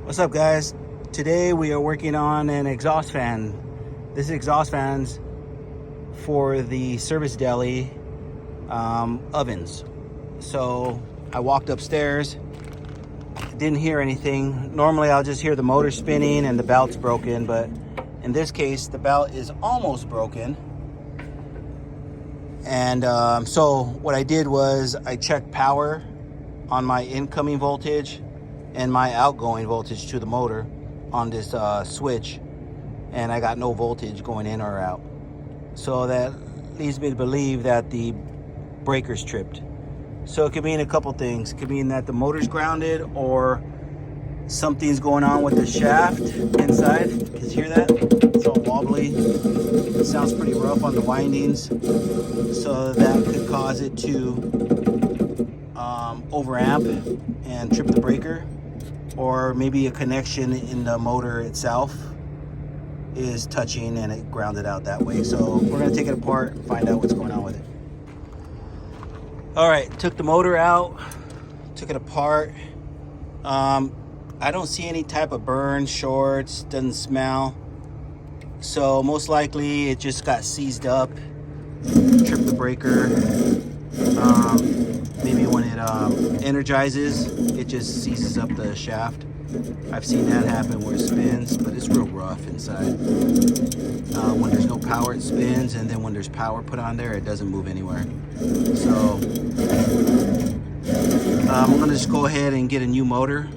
What's up, guys? Today we are working on an exhaust fan. This exhaust fan's for the service deli ovens. So I walked upstairs, didn't hear anything. Normally I'll just hear the motor spinning and the belt's broken, but in this case the belt is almost broken. And so what I did was I checked power on my incoming voltage and my outgoing voltage to the motor on this switch, and I got no voltage going in or out. So that leads me to believe that the breaker's tripped. So it could mean a couple things. It could mean that the motor's grounded, or something's going on with the shaft inside. You can hear that? It's all wobbly. It sounds pretty rough on the windings. So that could cause it to overamp and trip the breaker. Or maybe a connection in the motor itself is touching and it grounded out that way. So we're gonna take it apart and find out what's going on with it. All right, took the motor out, took it apart. I don't see any type of burn, shorts, doesn't smell. So most likely it just got seized up, tripped the breaker. Maybe when it energizes, it just seizes up the shaft. I've seen that happen where it spins, but it's real rough inside. When there's no power, it spins, and then when there's power put on there, it doesn't move anywhere. So I'm gonna just go ahead and get a new motor.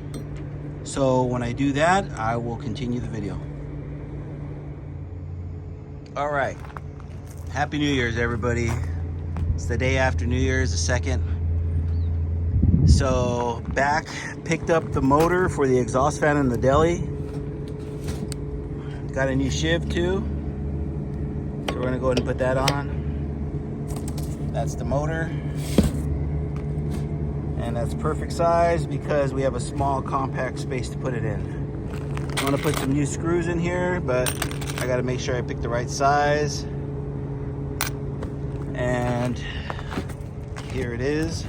So when I do that, I will continue the video. All right, Happy New Year's, everybody. It's the day after New Year's, the 2nd. So picked up the motor for the exhaust fan in the deli. Got a new shiv too. So we're gonna go ahead and put that on. That's the motor. And that's perfect size because we have a small compact space to put it in. I'm gonna put some new screws in here, but I gotta make sure I pick the right size. And here it is.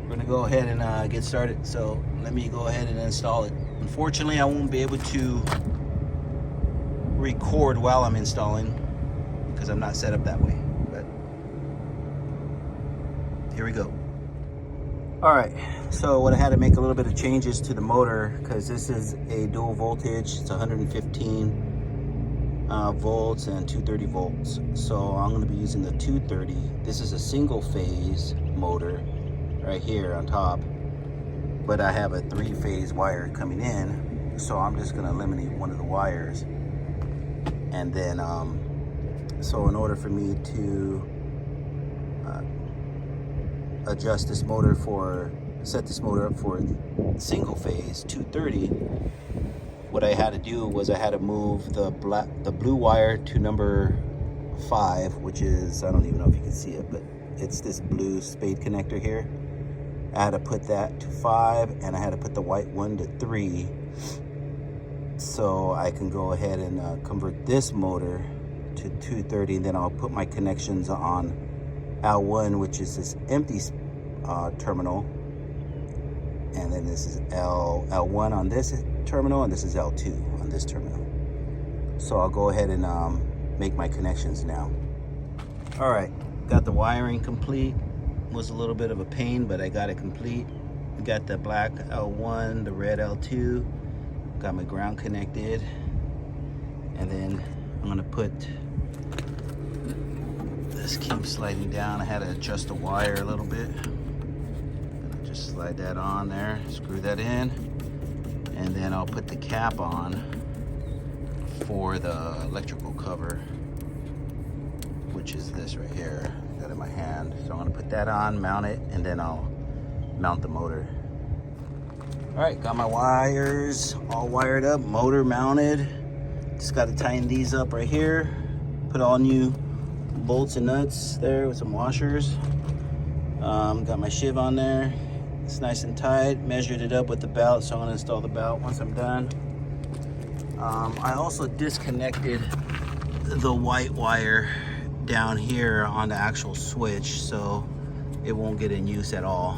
We're gonna go ahead and get started. So let me go ahead and install it. Unfortunately, I won't be able to record while I'm installing because I'm not set up that way, but here we go. All right, so what I had to make a little bit of changes to the motor because this is a dual voltage. It's 115 volts and 230 volts. So I'm going to be using the 230. This is a single phase motor right here on top, but I have a 3-phase wire coming in, so I'm just going to eliminate one of the wires. And then so in order for me to adjust this motor set this motor up for single phase 230, what I had to do was I had to move the blue wire to number 5, which is, I don't even know if you can see it, but it's this blue spade connector here. I had to put that to 5, and I had to put the white one to 3, so I can go ahead and convert this motor to 230, and then I'll put my connections on L1, which is this empty terminal, and then this is L1 on this terminal, and this is L2 on this terminal. So I'll go ahead and make my connections now. All right, got the wiring complete. Was a little bit of a pain, but I got it complete. Got the black L1, the red L2, got my ground connected, and then I'm gonna put this, keeps sliding down. I had to adjust the wire a little bit. Just slide that on there, screw that in, and then I'll put the cap on for the electrical cover, which is this right here. Got it in my hand. So I'm gonna put that on, mount it, and then I'll mount the motor. All right, got my wires all wired up, motor mounted. Just got to tighten these up right here. Put all new bolts and nuts there with some washers. Got my shiv on there. It's nice and tight. Measured it up with the belt, so I'm gonna install the belt once I'm done. I also disconnected the white wire down here on the actual switch, so it won't get in use at all.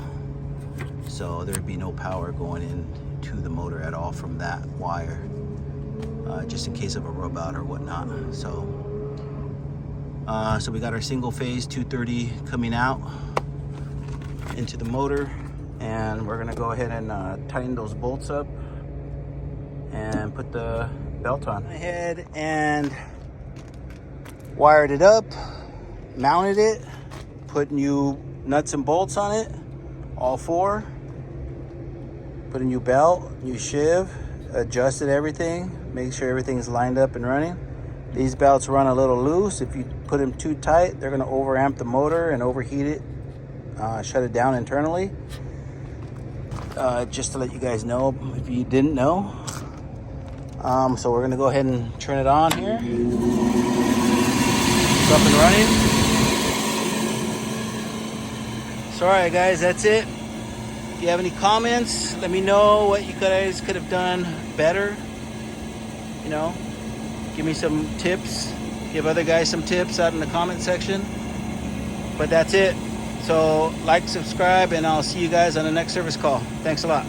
so there'd be no power going into the motor at all from that wire, just in case of a rub out or whatnot. So we got our single phase 230 coming out into the motor, and we're gonna go ahead and tighten those bolts up and put the belt on. Ahead and wired it up, mounted it, put new nuts and bolts on it, all four. Put a new belt, new shiv, adjusted everything, make sure everything's lined up and running. These belts run a little loose. If you put them too tight, they're gonna overamp the motor and overheat it, shut it down internally. Just to let you guys know if you didn't know. So we're gonna go ahead and turn it on here. It's up and running. So all right guys, that's it. If you have any comments, let me know what you guys could have done better. You know, give me some tips. Give other guys some tips out in the comment section. But that's it. So like, subscribe, and I'll see you guys on the next service call. Thanks a lot.